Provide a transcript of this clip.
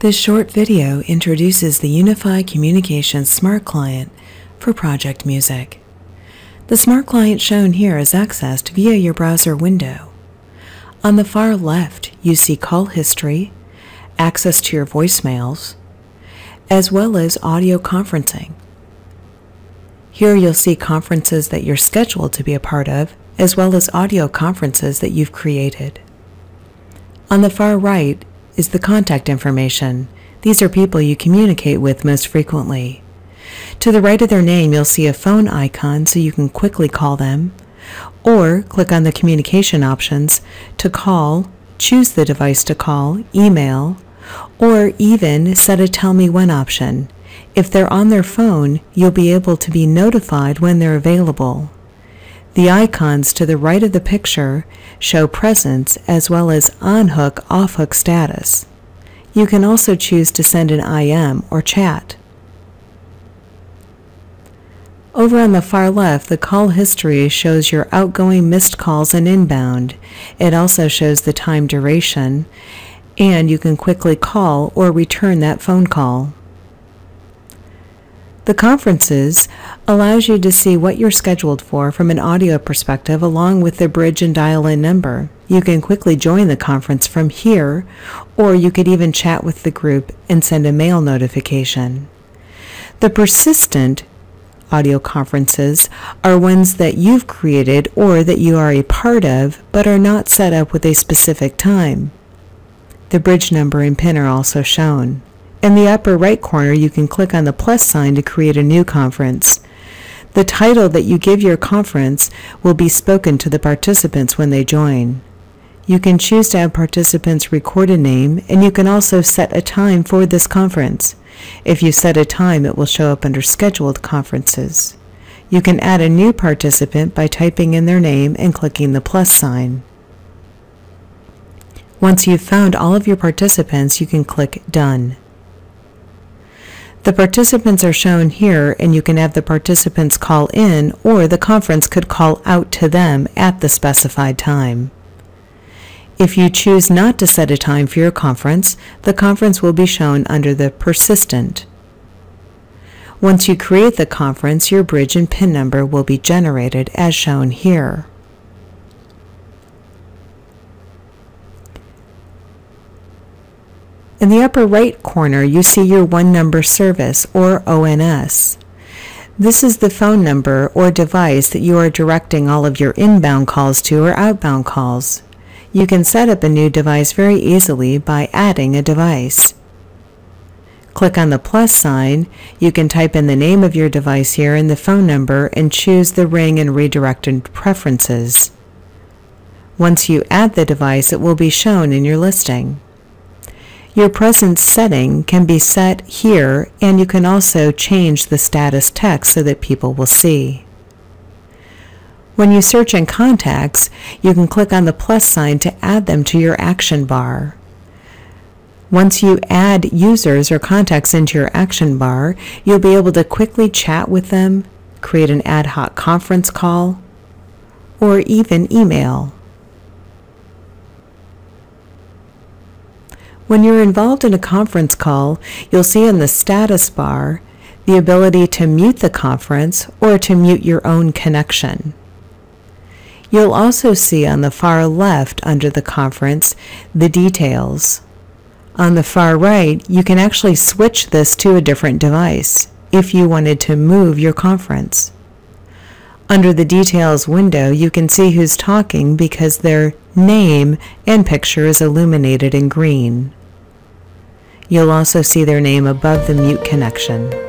This short video introduces the Unified Communications Smart Client for Project Music. The Smart Client shown here is accessed via your browser window. On the far left, you see call history, access to your voicemails, as well as audio conferencing. Here you'll see conferences that you're scheduled to be a part of, as well as audio conferences that you've created. On the far right is the contact information. These are people you communicate with most frequently. To the right of their name, you'll see a phone icon so you can quickly call them, or click on the communication options to call, choose the device to call, email, or even set a tell me when option. If they're on their phone, you'll be able to be notified when they're available. The icons to the right of the picture show presence as well as on-hook, off-hook status. You can also choose to send an IM or chat. Over on the far left, the call history shows your outgoing missed calls and inbound. It also shows the time duration, and you can quickly call or return that phone call. The conferences allows you to see what you're scheduled for from an audio perspective along with the bridge and dial-in number. You can quickly join the conference from here, or you could even chat with the group and send a mail notification. The persistent audio conferences are ones that you've created or that you are a part of but are not set up with a specific time. The bridge number and PIN are also shown. In the upper right corner, you can click on the plus sign to create a new conference. The title that you give your conference will be spoken to the participants when they join. You can choose to have participants record a name, and you can also set a time for this conference. If you set a time, it will show up under Scheduled Conferences. You can add a new participant by typing in their name and clicking the plus sign. Once you've found all of your participants, you can click Done. The participants are shown here, and you can have the participants call in, or the conference could call out to them at the specified time. If you choose not to set a time for your conference, the conference will be shown under the Persistent. Once you create the conference, your bridge and PIN number will be generated as shown here. In the upper right corner, you see your one-number service, or ONS. This is the phone number or device that you are directing all of your inbound calls to or outbound calls. You can set up a new device very easily by adding a device. Click on the plus sign. You can type in the name of your device here and the phone number and choose the ring and redirected preferences. Once you add the device, it will be shown in your listing. Your presence setting can be set here, and you can also change the status text so that people will see. When you search in contacts, you can click on the plus sign to add them to your action bar. Once you add users or contacts into your action bar, you'll be able to quickly chat with them, create an ad hoc conference call, or even email. When you're involved in a conference call, you'll see in the status bar the ability to mute the conference or to mute your own connection. You'll also see on the far left under the conference the details. On the far right, you can actually switch this to a different device if you wanted to move your conference. Under the details window, you can see who's talking because their name and picture is illuminated in green. You'll also see their name above the mute connection.